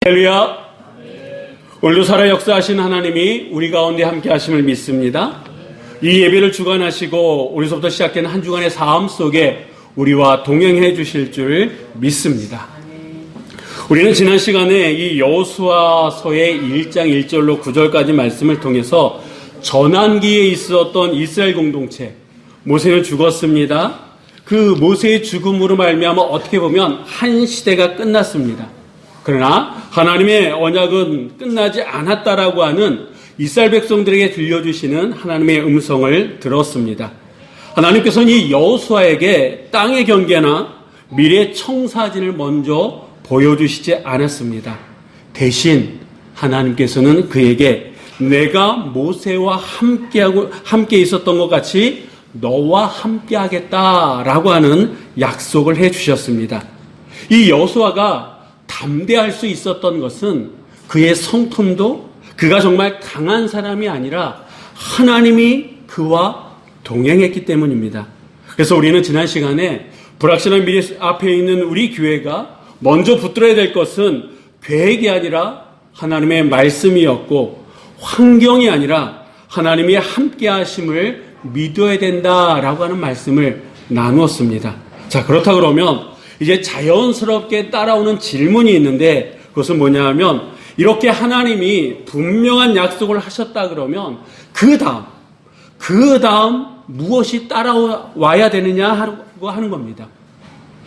할렐루야. 오늘도 살아 역사하신 하나님이 우리 가운데 함께 하심을 믿습니다. 이 예배를 주관하시고 우리서부터 시작되는 한 주간의 삶 속에 우리와 동행해 주실 줄 믿습니다. 우리는 지난 시간에 이 여호수아서의 1장 1절로 9절까지 말씀을 통해서 전환기에 있었던 이스라엘 공동체, 모세는 죽었습니다. 그 모세의 죽음으로 말미암아 어떻게 보면 한 시대가 끝났습니다. 그러나 하나님의 언약은 끝나지 않았다라고 하는 이스라엘 백성들에게 들려주시는 하나님의 음성을 들었습니다. 하나님께서는 이 여호수아에게 땅의 경계나 미래 청사진을 먼저 보여주시지 않았습니다. 대신 하나님께서는 그에게 내가 모세와 함께 있었던 것 같이 너와 함께 하겠다라고 하는 약속을 해주셨습니다. 이 여호수아가 담대할 수 있었던 것은 그의 성품도 그가 정말 강한 사람이 아니라 하나님이 그와 동행했기 때문입니다. 그래서 우리는 지난 시간에 불확실한 미래 앞에 있는 우리 교회가 먼저 붙들어야 될 것은 계획이 아니라 하나님의 말씀이었고 환경이 아니라 하나님이 함께 하심을 믿어야 된다라고 하는 말씀을 나누었습니다. 자, 그렇다 그러면 이제 자연스럽게 따라오는 질문이 있는데 그것은 뭐냐 하면 이렇게 하나님이 분명한 약속을 하셨다 그러면 그 다음 무엇이 따라와야 되느냐고 하는 겁니다.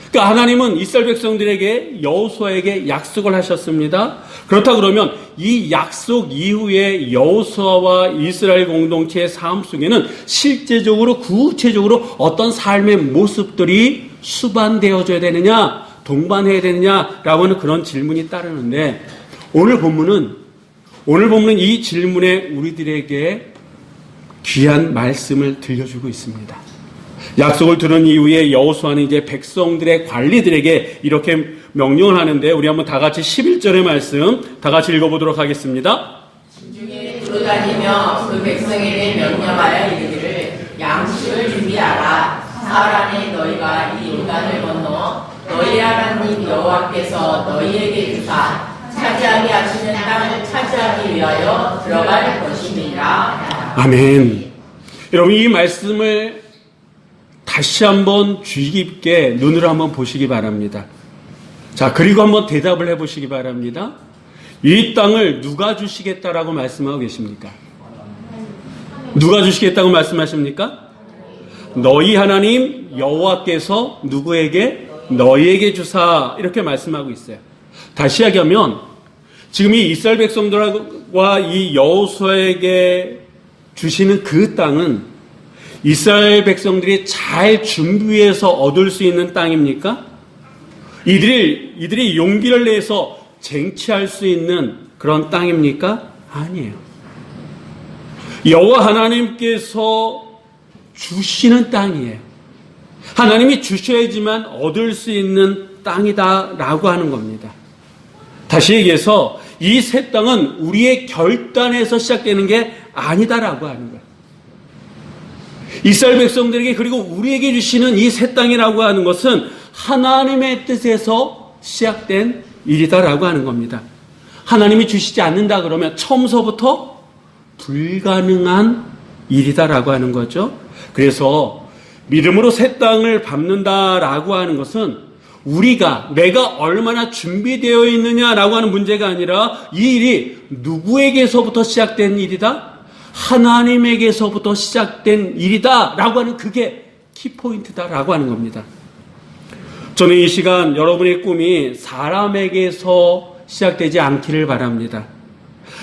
그러니까 하나님은 이스라엘 백성들에게 여호수아에게 약속을 하셨습니다. 그렇다 그러면 이 약속 이후에 여호수아와 이스라엘 공동체의 삶 속에는 실제적으로 구체적으로 어떤 삶의 모습들이 수반되어져야 되느냐, 동반해야 되느냐라고 하는 그런 질문이 따르는데 오늘 본문은 이 질문에 우리들에게 귀한 말씀을 들려주고 있습니다. 약속을 들은 이후에 여호수아는 이제 백성들의 관리들에게 이렇게 명령을 하는데 우리 한번 다 같이 11절의 말씀 다 같이 읽어보도록 하겠습니다. 중에 두루다니며 그 백성에게 명령하여 이르기를 양식을 준비하라. 사흘 안에 너희가 이 요단을 건너 너희 하나님 여호와께서 너희에게 주사 차지하게 하시는 땅을 차지하기 위하여 들어갈 것임이라. 아멘. 여러분 이 말씀을 다시 한번 주의 깊게 눈으로 한번 보시기 바랍니다. 자, 그리고 한번 대답을 해보시기 바랍니다. 이 땅을 누가 주시겠다라고 말씀하고 계십니까? 누가 주시겠다고 말씀하십니까? 너희 하나님 여호와께서 누구에게? 너희에게 주사 이렇게 말씀하고 있어요. 다시 이야기하면 지금 이 이스라엘 백성들과 이 여호수아에게 주시는 그 땅은 이스라엘 백성들이 잘 준비해서 얻을 수 있는 땅입니까? 이들이 용기를 내서 쟁취할 수 있는 그런 땅입니까? 아니에요. 여호와 하나님께서 주시는 땅이에요. 하나님이 주셔야지만 얻을 수 있는 땅이다라고 하는 겁니다. 다시 얘기해서 이 새 땅은 우리의 결단에서 시작되는 게 아니다라고 하는 거예요. 이스라엘 백성들에게 그리고 우리에게 주시는 이 새 땅이라고 하는 것은 하나님의 뜻에서 시작된 일이다라고 하는 겁니다. 하나님이 주시지 않는다 그러면 처음서부터 불가능한 일이다라고 하는 거죠. 그래서 믿음으로 새 땅을 밟는다라고 하는 것은 내가 얼마나 준비되어 있느냐라고 하는 문제가 아니라 이 일이 누구에게서부터 시작된 일이다? 하나님에게서부터 시작된 일이다 라고 하는 그게 키포인트다라고 하는 겁니다. 저는 이 시간 여러분의 꿈이 사람에게서 시작되지 않기를 바랍니다.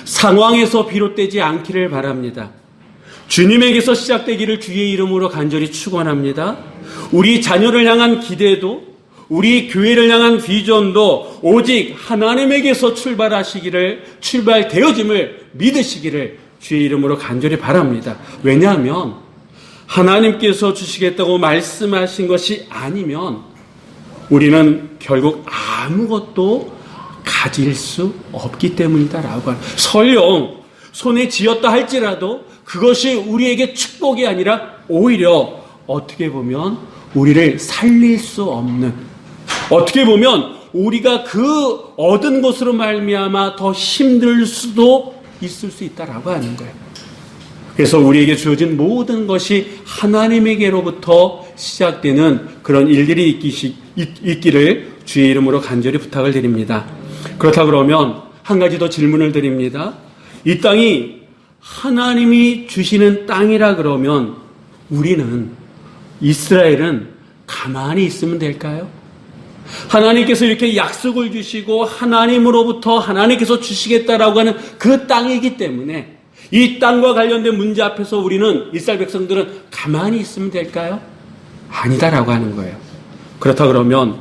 상황에서 비롯되지 않기를 바랍니다. 주님에게서 시작되기를 주의 이름으로 간절히 축원합니다. 우리 자녀를 향한 기대도 우리 교회를 향한 비전도 오직 하나님에게서 출발되어짐을 믿으시기를 주의 이름으로 간절히 바랍니다. 왜냐하면 하나님께서 주시겠다고 말씀하신 것이 아니면 우리는 결국 아무것도 가질 수 없기 때문이다라고 하는, 설령 손에 쥐었다 할지라도 그것이 우리에게 축복이 아니라 오히려 어떻게 보면 우리를 살릴 수 없는, 어떻게 보면 우리가 그 얻은 것으로 말미암아 더 힘들 수도 있을 수 있다라고 하는 거예요. 그래서 우리에게 주어진 모든 것이 하나님에게로부터 시작되는 그런 일들이 있기를 주의 이름으로 간절히 부탁을 드립니다. 그렇다 그러면 한 가지 더 질문을 드립니다. 이 땅이 하나님이 주시는 땅이라 그러면 우리는, 이스라엘은 가만히 있으면 될까요? 하나님께서 이렇게 약속을 주시고 하나님으로부터 하나님께서 주시겠다라고 하는 그 땅이기 때문에 이 땅과 관련된 문제 앞에서 우리는, 이스라엘 백성들은 가만히 있으면 될까요? 아니다라고 하는 거예요. 그렇다 그러면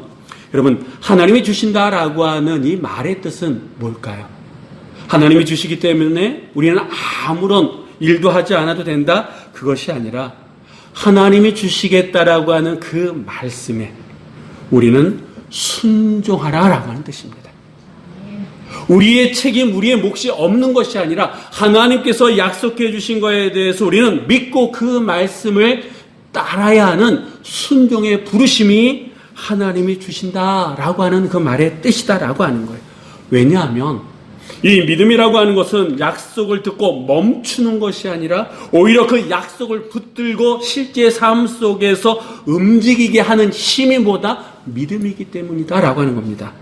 여러분, 하나님이 주신다라고 하는 이 말의 뜻은 뭘까요? 하나님이 주시기 때문에 우리는 아무런 일도 하지 않아도 된다? 그것이 아니라 하나님이 주시겠다라고 하는 그 말씀에 우리는 순종하라라고 하는 뜻입니다. 우리의 책임, 우리의 몫이 없는 것이 아니라 하나님께서 약속해 주신 것에 대해서 우리는 믿고 그 말씀을 따라야 하는 순종의 부르심이 하나님이 주신다라고 하는 그 말의 뜻이다라고 하는 거예요. 왜냐하면 이 믿음이라고 하는 것은 약속을 듣고 멈추는 것이 아니라 오히려 그 약속을 붙들고 실제 삶 속에서 움직이게 하는 힘이 뭐다? 믿음이기 때문이다라고 하는 겁니다.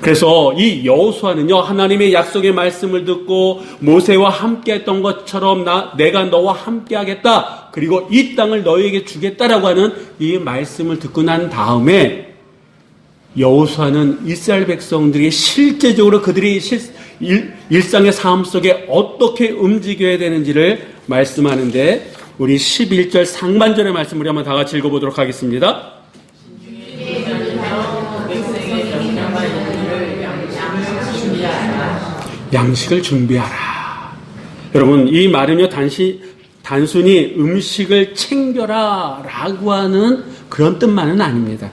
그래서 이 여호수아는요, 하나님의 약속의 말씀을 듣고 모세와 함께 했던 것처럼 내가 너와 함께 하겠다, 그리고 이 땅을 너희에게 주겠다라고 하는 이 말씀을 듣고 난 다음에 여호수아는 이스라엘 백성들이 실제적으로 그들이 일상의 삶 속에 어떻게 움직여야 되는지를 말씀하는데, 우리 11절 상반절의 말씀 우리 한번 다 같이 읽어보도록 하겠습니다. 양식을 준비하라. 여러분, 이 말은요, 단순히 음식을 챙겨라 라고 하는 그런 뜻만은 아닙니다.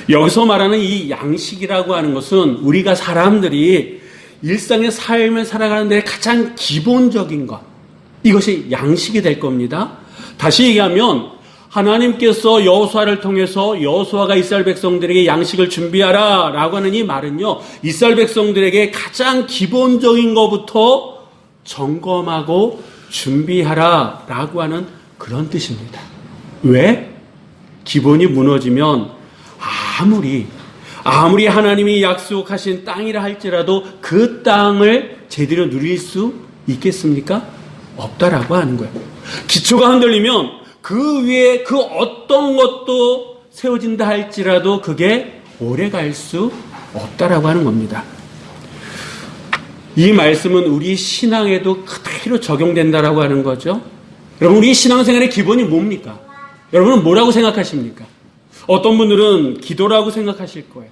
여기서 말하는 이 양식이라고 하는 것은 우리가 사람들이 일상의 삶을 살아가는 데 가장 기본적인 것, 이것이 양식이 될 겁니다. 다시 얘기하면 하나님께서 여호수아를 통해서 여호수아가 이스라엘 백성들에게 양식을 준비하라 라고 하는 이 말은요, 이스라엘 백성들에게 가장 기본적인 것부터 점검하고 준비하라 라고 하는 그런 뜻입니다. 왜? 기본이 무너지면 아무리 하나님이 약속하신 땅이라 할지라도 그 땅을 제대로 누릴 수 있겠습니까? 없다라고 하는 거예요. 기초가 흔들리면 그 위에 그 어떤 것도 세워진다 할지라도 그게 오래 갈 수 없다라고 하는 겁니다. 이 말씀은 우리 신앙에도 그대로 적용된다라고 하는 거죠. 여러분, 우리 신앙생활의 기본이 뭡니까? 여러분은 뭐라고 생각하십니까? 어떤 분들은 기도라고 생각하실 거예요.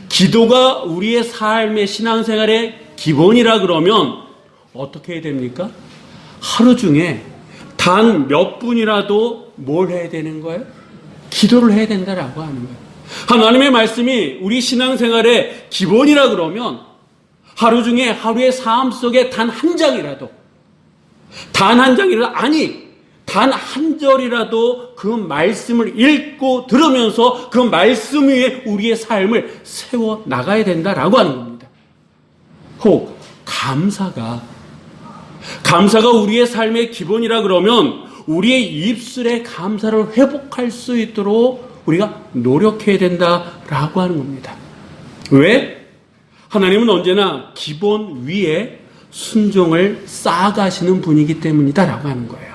기도가 우리의 삶의 신앙생활의 기본이라 그러면 어떻게 해야 됩니까? 하루 중에 단 몇 분이라도 뭘 해야 되는 거예요? 기도를 해야 된다라고 하는 거예요. 하나님의 말씀이 우리 신앙생활의 기본이라 그러면 하루 중에, 하루의 삶 속에 단 한 장이라도, 단 한 절이라도 그 말씀을 읽고 들으면서 그 말씀 위에 우리의 삶을 세워 나가야 된다라고 하는 겁니다. 혹 감사가 우리의 삶의 기본이라 그러면 우리의 입술의 감사를 회복할 수 있도록 우리가 노력해야 된다라고 하는 겁니다. 왜? 하나님은 언제나 기본 위에 순종을 쌓아가시는 분이기 때문이다라고 하는 거예요.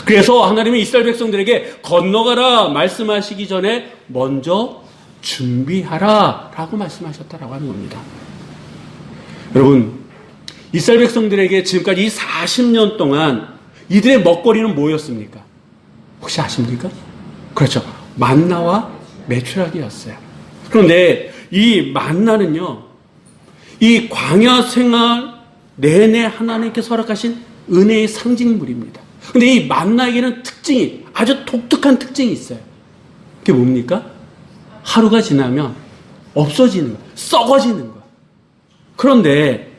그래서 하나님이 이스라엘 백성들에게 건너가라 말씀하시기 전에 먼저 준비하라 라고 말씀하셨다라고 하는 겁니다. 여러분, 이스라엘 백성들에게 지금까지 이 40년 동안 이들의 먹거리는 뭐였습니까? 혹시 아십니까? 그렇죠. 만나와 메추라기였어요. 그런데 이 만나는요, 이 광야 생활 내내 하나님께서 허락하신 은혜의 상징물입니다. 근데 이 만나에게는 아주 독특한 특징이 있어요. 그게 뭡니까? 하루가 지나면 없어지는 거예요. 썩어지는 거예요. 그런데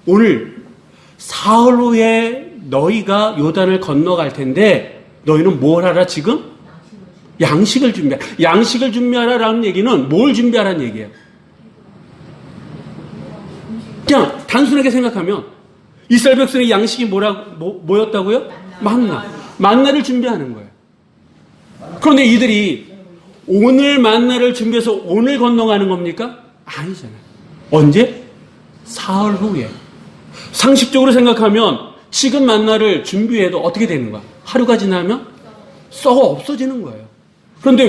오늘 사흘 후에 너희가 요단을 건너갈 텐데 너희는 뭘 하라 지금? 양식을 준비하라. 양식을 준비하라라는 얘기는 뭘 준비하라는 얘기예요? 그냥 단순하게 생각하면 이스라엘 백성의 양식이 뭐였다고요? 만나를 준비하는 거예요. 그런데 이들이 오늘 만나를 준비해서 오늘 건너가는 겁니까? 아니잖아요. 언제? 사흘 후에. 상식적으로 생각하면 지금 만나를 준비해도 어떻게 되는 거야? 하루가 지나면 썩어 없어지는 거예요. 그런데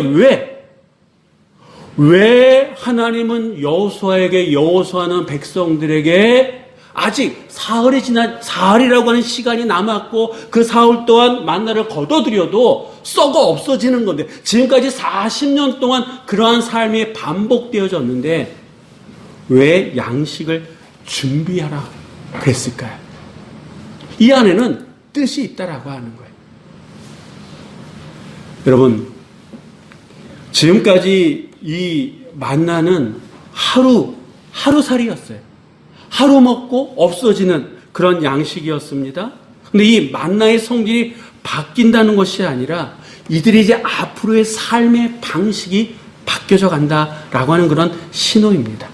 왜 하나님은 여호수아는 백성들에게 아직 사흘이라고 하는 시간이 남았고 그 사흘 동안 만나를 거둬들여도 썩어 없어지는 건데 지금까지 40년 동안 그러한 삶이 반복되어졌는데 왜 양식을 준비하라 그랬을까요? 이 안에는 뜻이 있다라고 하는 거예요. 여러분, 지금까지 이 만나는 하루살이였어요. 하루 먹고 없어지는 그런 양식이었습니다. 근데 이 만나의 성질이 바뀐다는 것이 아니라 이들이 이제 앞으로의 삶의 방식이 바뀌어져 간다라고 하는 그런 신호입니다.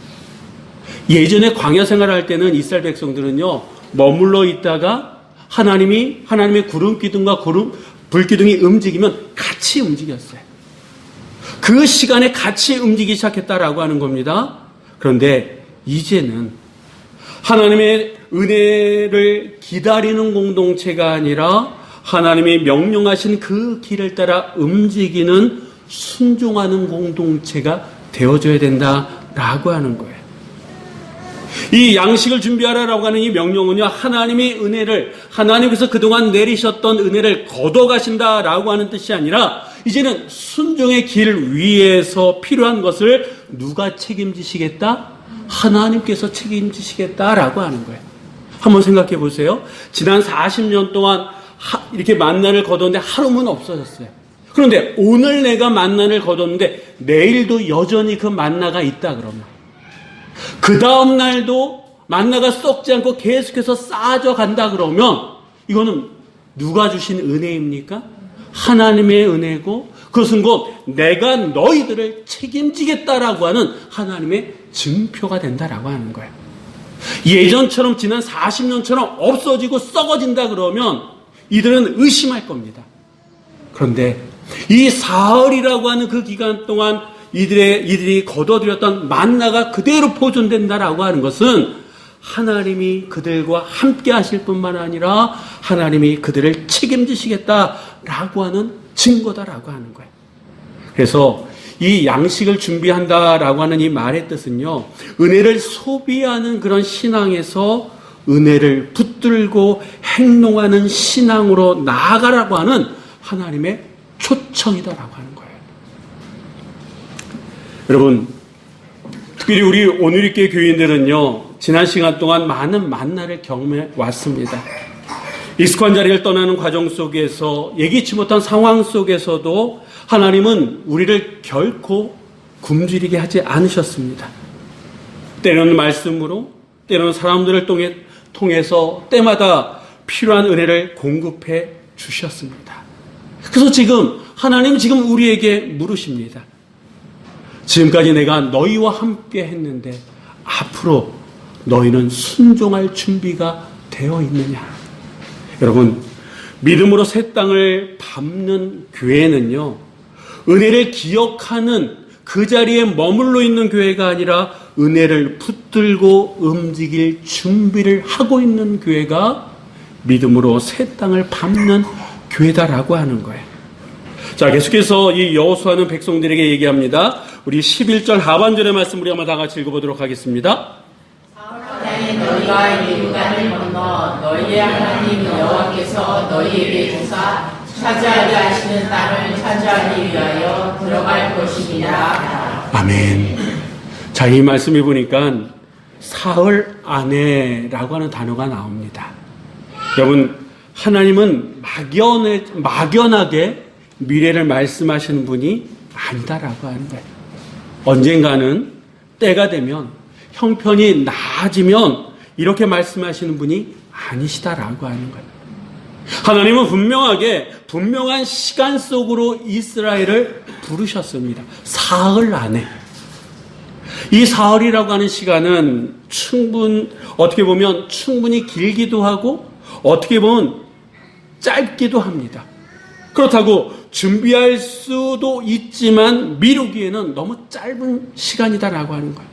예전에 광야 생활할 때는 이스라엘 백성들은요, 머물러 있다가 하나님의 구름 기둥과 불기둥이 움직이면 같이 움직였어요. 그 시간에 같이 움직이기 시작했다라고 하는 겁니다. 그런데 이제는 하나님의 은혜를 기다리는 공동체가 아니라 하나님이 명령하신 그 길을 따라 움직이는 순종하는 공동체가 되어줘야 된다라고 하는 거예요. 이 양식을 준비하라라고 하는 이 명령은요, 하나님의 은혜를, 하나님께서 그동안 내리셨던 은혜를 걷어가신다라고 하는 뜻이 아니라 이제는 순종의 길 위에서 필요한 것을 누가 책임지시겠다? 하나님께서 책임지시겠다라고 하는 거예요. 한번 생각해 보세요. 지난 40년 동안 이렇게 만나를 거뒀는데 하루는 없어졌어요. 그런데 오늘 내가 만나를 거뒀는데 내일도 여전히 그 만나가 있다 그러면 그 다음 날도 만나가 썩지 않고 계속해서 쌓아져 간다 그러면 이거는 누가 주신 은혜입니까? 하나님의 은혜고 그것은 곧 내가 너희들을 책임지겠다라고 하는 하나님의 증표가 된다라고 하는 거예요. 예전처럼 지난 40년처럼 없어지고 썩어진다 그러면 이들은 의심할 겁니다. 그런데 이 사흘이라고 하는 그 기간 동안 이들이 거둬들였던 만나가 그대로 보존된다라고 하는 것은 하나님이 그들과 함께 하실 뿐만 아니라 하나님이 그들을 책임지시겠다라고 하는 증거다라고 하는 거예요. 그래서 이 양식을 준비한다라고 하는 이 말의 뜻은요, 은혜를 소비하는 그런 신앙에서 은혜를 붙들고 행동하는 신앙으로 나아가라고 하는 하나님의 초청이다라고 하는 거예요. 여러분, 특별히 우리 오늘있게 교인들은요, 지난 시간 동안 많은 만나를 경험해 왔습니다. 익숙한 자리를 떠나는 과정 속에서 예기치 못한 상황 속에서도 하나님은 우리를 결코 굶주리게 하지 않으셨습니다. 때로는 말씀으로, 때로는 사람들을 통해서 때마다 필요한 은혜를 공급해 주셨습니다. 그래서 하나님은 지금 우리에게 물으십니다. 지금까지 내가 너희와 함께 했는데 앞으로 너희는 순종할 준비가 되어 있느냐? 여러분, 믿음으로 새 땅을 밟는 교회는요, 은혜를 기억하는 그 자리에 머물러 있는 교회가 아니라 은혜를 붙들고 움직일 준비를 하고 있는 교회가 믿음으로 새 땅을 밟는 교회다라고 하는 거예요. 자, 계속해서 이 여호수아는 백성들에게 얘기합니다. 우리 11절 하반절의 말씀 우리 한번 다 같이 읽어보도록 하겠습니다. 너희가 이 요단을 건너 너희의 하나님 여호와께서 너희에게 주사 차지하게 하시는 땅을 차지하기 위하여 들어갈 것입니다. 아멘. 자, 이 말씀을 보니까 사흘 안에라고 하는 단어가 나옵니다. 여러분, 하나님은 막연하게 미래를 말씀하시는 분이 아니다라고 하는 거예요. 언젠가는 때가 되면 형편이 나아지면 이렇게 말씀하시는 분이 아니시다라고 하는 거예요. 하나님은 분명한 시간 속으로 이스라엘을 부르셨습니다. 사흘 안에. 이 사흘이라고 하는 시간은 어떻게 보면 충분히 길기도 하고 어떻게 보면 짧기도 합니다. 그렇다고 준비할 수도 있지만 미루기에는 너무 짧은 시간이다라고 하는 거예요.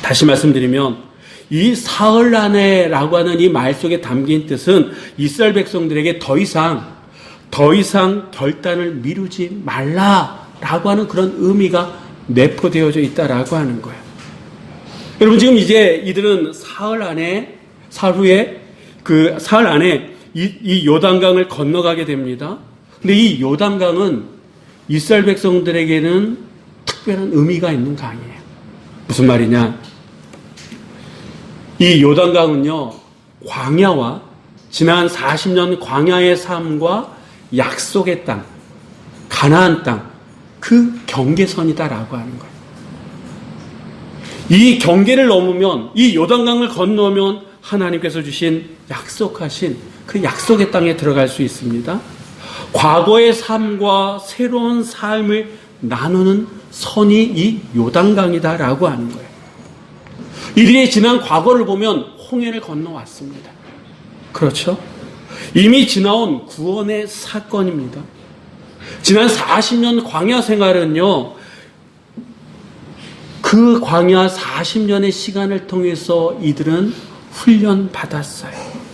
다시 말씀드리면 이 사흘 안에라고 하는 이 말 속에 담긴 뜻은 이스라엘 백성들에게 더 이상 결단을 미루지 말라라고 하는 그런 의미가 내포되어져 있다라고 하는 거예요. 여러분 지금 이제 이들은 사흘 후에 그 사흘 안에 이 요단강을 건너가게 됩니다. 근데 이 요단강은 이스라엘 백성들에게는 특별한 의미가 있는 강이에요. 무슨 말이냐? 이 요단강은요, 광야와 지난 40년 광야의 삶과 약속의 땅, 가나안 땅, 그 경계선이다라고 하는 거예요. 이 경계를 넘으면, 이 요단강을 건너면 하나님께서 주신 약속하신 그 약속의 땅에 들어갈 수 있습니다. 과거의 삶과 새로운 삶을 나누는 선이 이 요단강이다라고 하는 거예요. 이들의 지난 과거를 보면 홍해를 건너왔습니다. 그렇죠? 이미 지나온 구원의 사건입니다. 지난 40년 광야 생활은요, 그 광야 40년의 시간을 통해서 이들은 훈련받았어요.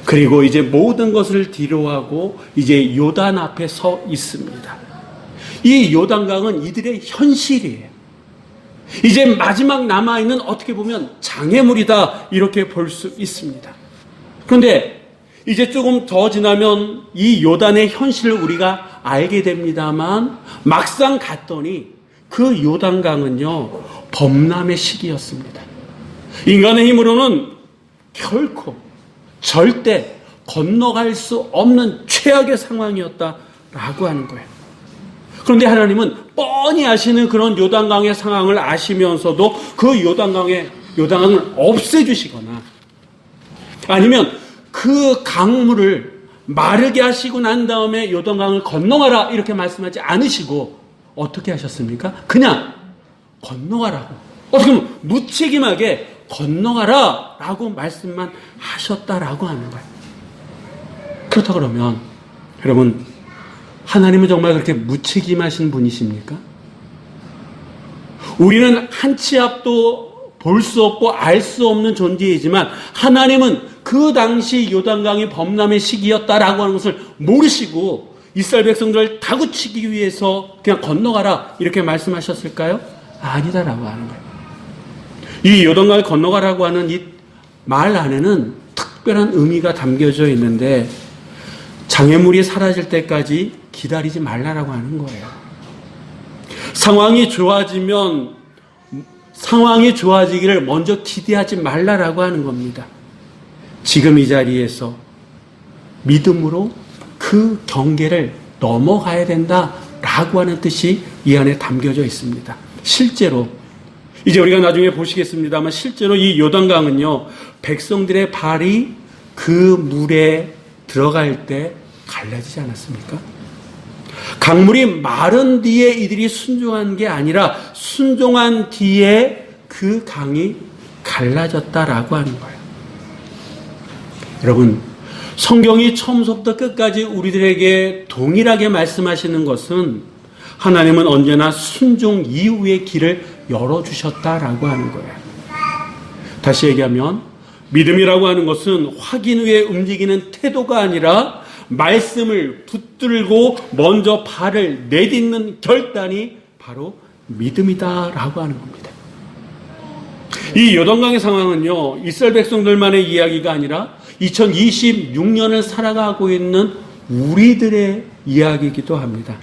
그리고 이제 모든 것을 뒤로하고 이제 요단 앞에 서 있습니다. 이 요단강은 이들의 현실이에요. 이제 마지막 남아있는 어떻게 보면 장애물이다 이렇게 볼 수 있습니다. 그런데 이제 조금 더 지나면 이 요단의 현실을 우리가 알게 됩니다만 막상 갔더니 그 요단강은요 범람의 시기였습니다. 인간의 힘으로는 결코 절대 건너갈 수 없는 최악의 상황이었다라고 하는 거예요. 그런데 하나님은 뻔히 아시는 그런 요단강의 상황을 아시면서도 그 요단강을 없애주시거나 아니면 그 강물을 마르게 하시고 난 다음에 요단강을 건너가라 이렇게 말씀하지 않으시고 어떻게 하셨습니까? 그냥 건너가라고, 어떻게 보면 무책임하게 건너가라 라고 말씀만 하셨다라고 하는 거예요. 그렇다 그러면 여러분, 하나님은 정말 그렇게 무책임하신 분이십니까? 우리는 한 치 앞도 볼 수 없고 알 수 없는 존재이지만 하나님은 그 당시 요단강이 범람의 시기였다라고 하는 것을 모르시고 이스라엘 백성들을 다구치기 위해서 그냥 건너가라 이렇게 말씀하셨을까요? 아니다라고 하는 거예요. 이 요단강을 건너가라고 하는 이 말 안에는 특별한 의미가 담겨져 있는데 장애물이 사라질 때까지 기다리지 말라라고 하는 거예요. 상황이 좋아지기를 먼저 기대하지 말라라고 하는 겁니다. 지금 이 자리에서 믿음으로 그 경계를 넘어가야 된다라고 하는 뜻이 이 안에 담겨져 있습니다. 실제로 이제 우리가 나중에 보시겠습니다만 실제로 이 요단강은요 백성들의 발이 그 물에 들어갈 때 갈라지지 않았습니까? 강물이 마른 뒤에 이들이 순종한 게 아니라 순종한 뒤에 그 강이 갈라졌다라고 하는 거예요. 여러분, 성경이 처음부터 끝까지 우리들에게 동일하게 말씀하시는 것은 하나님은 언제나 순종 이후의 길을 열어주셨다라고 하는 거예요. 다시 얘기하면 믿음이라고 하는 것은 확인 후에 움직이는 태도가 아니라 말씀을 붙들고 먼저 발을 내딛는 결단이 바로 믿음이다라고 하는 겁니다. 이 요단강의 상황은요, 이스라엘 백성들만의 이야기가 아니라 2026년을 살아가고 있는 우리들의 이야기이기도 합니다.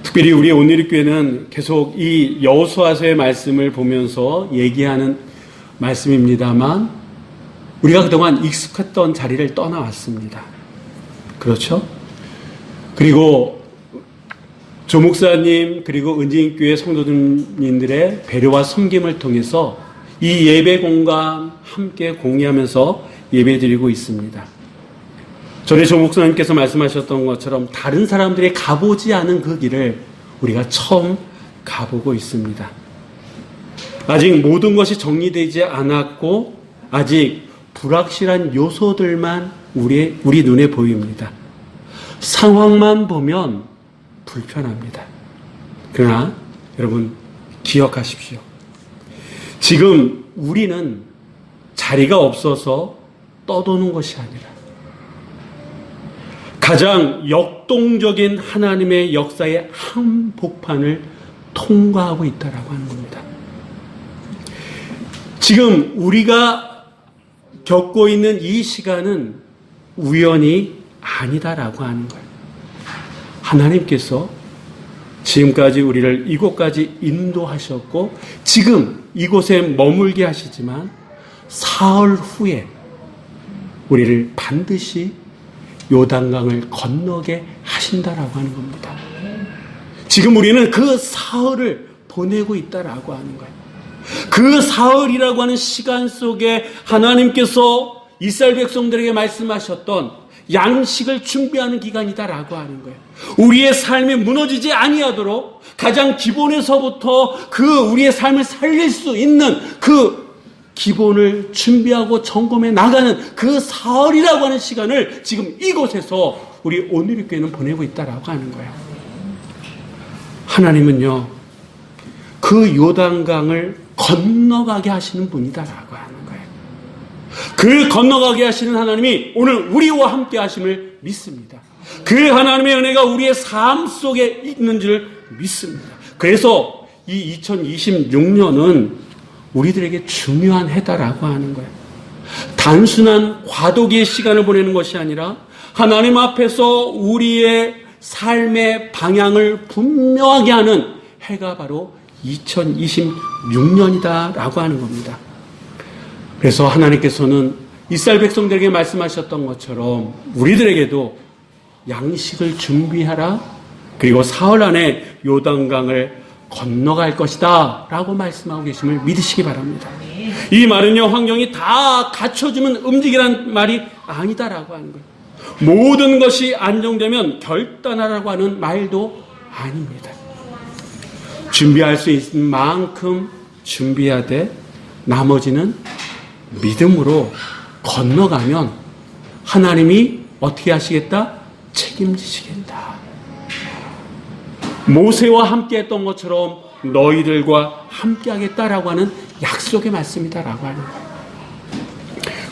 특별히 우리 온누리교회는 계속 이 여호수아서의 말씀을 보면서 얘기하는 말씀입니다만 우리가 그동안 익숙했던 자리를 떠나왔습니다. 그렇죠? 그리고 조 목사님 그리고 은진교회 성도님들의 배려와 섬김을 통해서 이 예배 공간 함께 공유하면서 예배 드리고 있습니다. 전에 조 목사님께서 말씀하셨던 것처럼 다른 사람들이 가보지 않은 그 길을 우리가 처음 가보고 있습니다. 아직 모든 것이 정리되지 않았고 아직 불확실한 요소들만 우리 눈에 보입니다. 상황만 보면 불편합니다. 그러나 여러분 기억하십시오. 지금 우리는 자리가 없어서 떠도는 것이 아니라 가장 역동적인 하나님의 역사의 한복판을 통과하고 있다라고 하는 겁니다. 지금 우리가 겪고 있는 이 시간은 우연이 아니다라고 하는 거예요. 하나님께서 지금까지 우리를 이곳까지 인도하셨고 지금 이곳에 머물게 하시지만 사흘 후에 우리를 반드시 요단강을 건너게 하신다라고 하는 겁니다. 지금 우리는 그 사흘을 보내고 있다라고 하는 거예요. 그 사흘이라고 하는 시간 속에 하나님께서 이스라엘 백성들에게 말씀하셨던 양식을 준비하는 기간이다라고 하는 거예요. 우리의 삶이 무너지지 아니하도록 가장 기본에서부터 그 우리의 삶을 살릴 수 있는 그 기본을 준비하고 점검해 나가는 그 사흘이라고 하는 시간을 지금 이곳에서 우리 오늘의 교회는 보내고 있다라고 하는 거예요. 하나님은요, 그 요단강을 건너가게 하시는 분이다라고 하는 거예요. 그 건너가게 하시는 하나님이 오늘 우리와 함께 하심을 믿습니다. 그 하나님의 은혜가 우리의 삶 속에 있는 줄 믿습니다. 그래서 이 2026년은 우리들에게 중요한 해다라고 하는 거예요. 단순한 과도기의 시간을 보내는 것이 아니라 하나님 앞에서 우리의 삶의 방향을 분명하게 하는 해가 바로 2026년이다라고 하는 겁니다. 그래서 하나님께서는 이스라엘 백성들에게 말씀하셨던 것처럼 우리들에게도 양식을 준비하라, 그리고 사흘 안에 요단강을 건너갈 것이다 라고 말씀하고 계심을 믿으시기 바랍니다. 이 말은요, 환경이 다 갖춰주면 움직이란 말이 아니다라고 하는 거예요. 모든 것이 안정되면 결단하라고 하는 말도 아닙니다. 준비할 수 있는 만큼 준비해야 돼. 나머지는 믿음으로 건너가면 하나님이 어떻게 하시겠다? 책임지시겠다. 모세와 함께 했던 것처럼 너희들과 함께 하겠다라고 하는 약속의 말씀이다라고 하는 거예요.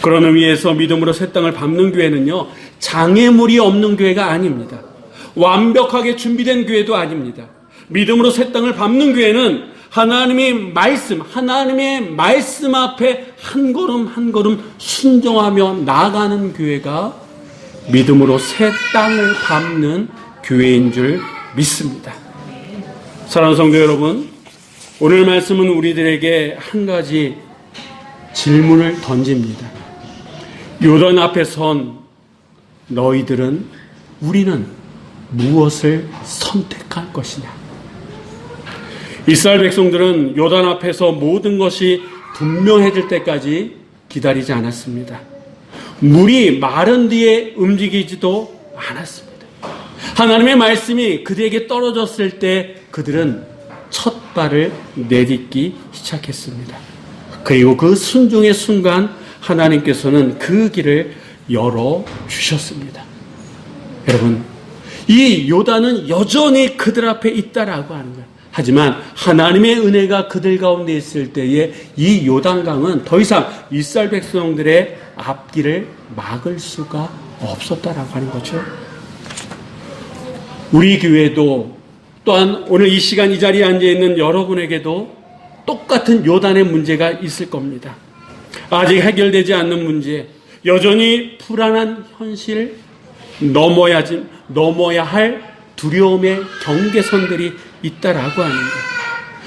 그런 의미에서 믿음으로 새 땅을 밟는 교회는요, 장애물이 없는 교회가 아닙니다. 완벽하게 준비된 교회도 아닙니다. 믿음으로 새 땅을 밟는 교회는 하나님의 말씀 앞에 한 걸음 한 걸음 순종하며 나아가는 교회가 믿음으로 새 땅을 밟는 교회인 줄 믿습니다. 사랑하는 성도 여러분, 오늘 말씀은 우리들에게 한 가지 질문을 던집니다. 요단 앞에 선 우리는 무엇을 선택할 것이냐? 이스라엘 백성들은 요단 앞에서 모든 것이 분명해질 때까지 기다리지 않았습니다. 물이 마른 뒤에 움직이지도 않았습니다. 하나님의 말씀이 그들에게 떨어졌을 때 그들은 첫 발을 내딛기 시작했습니다. 그리고 그 순종의 순간 하나님께서는 그 길을 열어주셨습니다. 여러분, 이 요단은 여전히 그들 앞에 있다라고 하는 거예요. 하지만 하나님의 은혜가 그들 가운데 있을 때에 이 요단강은 더 이상 이스라엘 백성들의 앞길을 막을 수가 없었다라고 하는 거죠. 우리 교회도 또한 오늘 이 시간 이 자리에 앉아있는 여러분에게도 똑같은 요단의 문제가 있을 겁니다. 아직 해결되지 않는 문제, 여전히 불안한 현실, 넘어야 할 두려움의 경계선들이 있다라고 하는 거예요.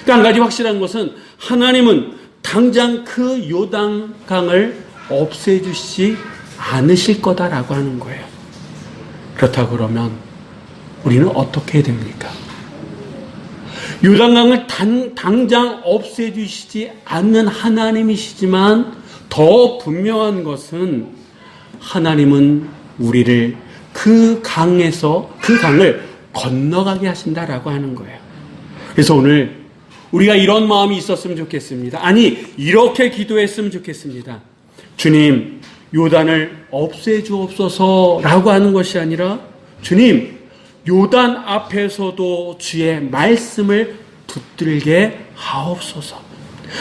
한 가지 확실한 것은 하나님은 당장 그 요단강을 없애주시지 않으실 거다라고 하는 거예요. 그렇다고 그러면 우리는 어떻게 해야 됩니까? 요단강을 당장 없애주시지 않는 하나님이시지만 더 분명한 것은 하나님은 우리를 그 강을 건너가게 하신다라고 하는 거예요. 그래서 오늘 우리가 이런 마음이 있었으면 좋겠습니다. 아니, 이렇게 기도했으면 좋겠습니다. 주님, 요단을 없애주옵소서라고 하는 것이 아니라, 주님, 요단 앞에서도 주의 말씀을 붙들게 하옵소서.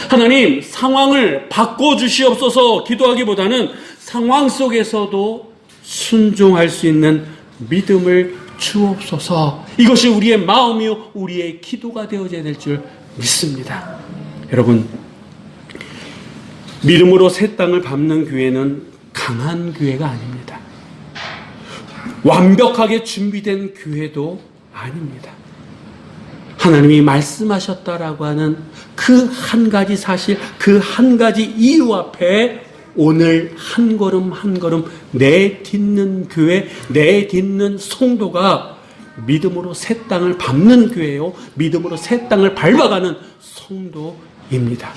하나님, 상황을 바꿔주시옵소서 기도하기보다는 상황 속에서도 순종할 수 있는 믿음을 주옵소서. 이것이 우리의 마음이요 우리의 기도가 되어져야 될 줄 믿습니다. 여러분, 믿음으로 새 땅을 밟는 교회는 강한 교회가 아닙니다. 완벽하게 준비된 교회도 아닙니다. 하나님이 말씀하셨다라고 하는 그 한 가지 사실, 그 한 가지 이유 앞에 오늘 한 걸음 한 걸음 내딛는 교회, 내딛는 성도가 믿음으로 새 땅을 밟는 교회요, 믿음으로 새 땅을 밟아가는 성도입니다.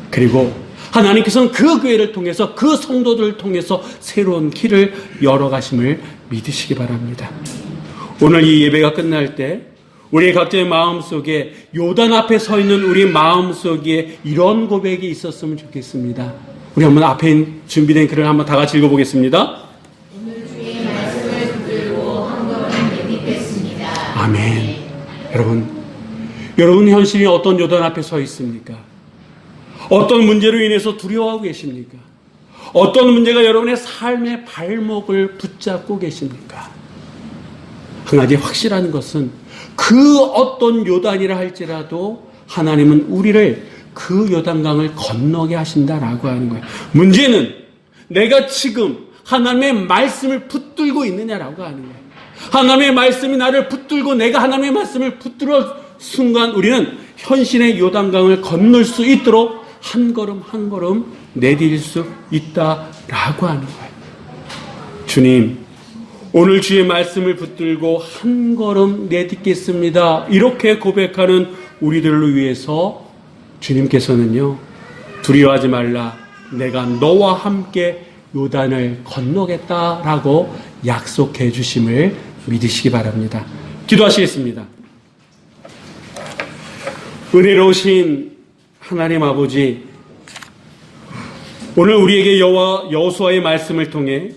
그리고 하나님께서는 그 교회를 통해서, 그 성도들을 통해서 새로운 길을 열어가심을 믿으시기 바랍니다. 오늘 이 예배가 끝날 때 우리 각자의 마음속에, 요단 앞에 서 있는 우리 마음속에 이런 고백이 있었으면 좋겠습니다. 우리 한번 앞에 준비된 글을 한번 다 같이 읽어보겠습니다. 오늘 주의 말씀을 붙들고 한 걸음 내딛겠습니다. 아멘. 여러분 현실이 어떤 요단 앞에 서 있습니까? 어떤 문제로 인해서 두려워하고 계십니까? 어떤 문제가 여러분의 삶의 발목을 붙잡고 계십니까? 한 가지 확실한 것은 그 어떤 요단이라 할지라도 하나님은 우리를 그 요단강을 건너게 하신다라고 하는 거예요. 문제는 내가 지금 하나님의 말씀을 붙들고 있느냐라고 하는 거예요. 하나님의 말씀이 나를 붙들고 내가 하나님의 말씀을 붙들어 순간 우리는 현실의 요단강을 건널 수 있도록 한 걸음 한 걸음 내딜 수 있다라고 하는 거예요. 주님, 오늘 주의 말씀을 붙들고 한 걸음 내딛겠습니다. 이렇게 고백하는 우리들을 위해서 주님께서는요, 두려워하지 말라, 내가 너와 함께 요단을 건너겠다라고 약속해 주심을 믿으시기 바랍니다. 기도하시겠습니다. 은혜로우신 하나님 아버지, 오늘 우리에게 여호수아의 말씀을 통해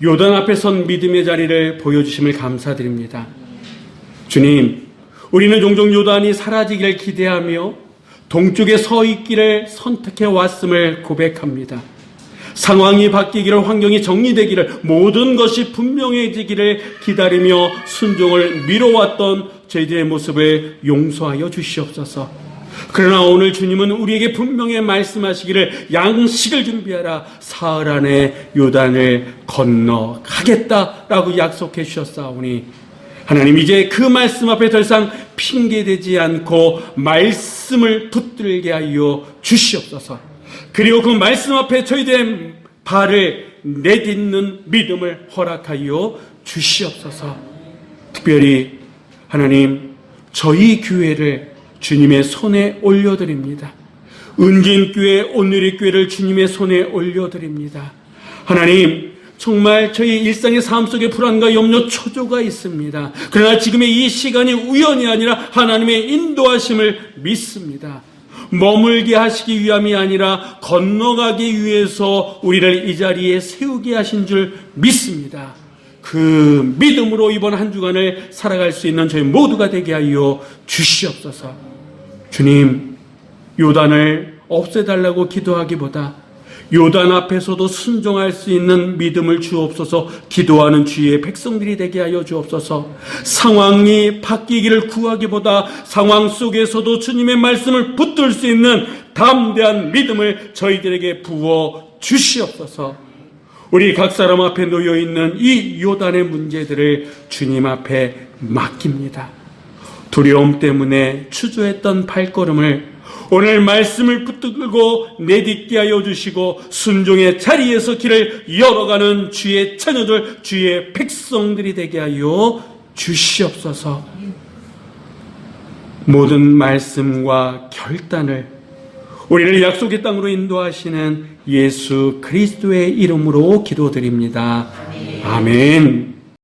요단 앞에 선 믿음의 자리를 보여주심을 감사드립니다. 주님, 우리는 종종 요단이 사라지기를 기대하며 동쪽에 서 있기를 선택해 왔음을 고백합니다. 상황이 바뀌기를, 환경이 정리되기를, 모든 것이 분명해지기를 기다리며 순종을 미뤄왔던 저희들의 모습을 용서하여 주시옵소서. 그러나 오늘 주님은 우리에게 분명히 말씀하시기를, 양식을 준비하라, 사흘 안에 요단을 건너가겠다라고 약속해 주셨사오니, 하나님, 이제 그 말씀 앞에 더 이상 핑계대지 않고 말씀을 붙들게 하여 주시옵소서. 그리고 그 말씀 앞에 저희들의 발을 내딛는 믿음을 허락하여 주시옵소서. 특별히 하나님, 저희 교회를 주님의 손에 올려드립니다. 은진교회, 온누리교회를 주님의 손에 올려드립니다. 하나님, 정말 저희 일상의 삶 속에 불안과 염려, 초조가 있습니다. 그러나 지금의 이 시간이 우연이 아니라 하나님의 인도하심을 믿습니다. 머물게 하시기 위함이 아니라 건너가기 위해서 우리를 이 자리에 세우게 하신 줄 믿습니다. 그 믿음으로 이번 한 주간을 살아갈 수 있는 저희 모두가 되게 하여 주시옵소서. 주님, 요단을 없애달라고 기도하기보다 요단 앞에서도 순종할 수 있는 믿음을 주옵소서. 기도하는 주의 백성들이 되게 하여 주옵소서. 상황이 바뀌기를 구하기보다 상황 속에서도 주님의 말씀을 붙들 수 있는 담대한 믿음을 저희들에게 부어 주시옵소서. 우리 각 사람 앞에 놓여있는 이 요단의 문제들을 주님 앞에 맡깁니다. 두려움 때문에 추조했던 발걸음을 오늘 말씀을 붙들고 내딛게 하여 주시고 순종의 자리에서 길을 열어가는 주의 자녀들, 주의 백성들이 되게 하여 주시옵소서. 모든 말씀과 결단을 우리를 약속의 땅으로 인도하시는 예수 그리스도의 이름으로 기도드립니다. 아멘.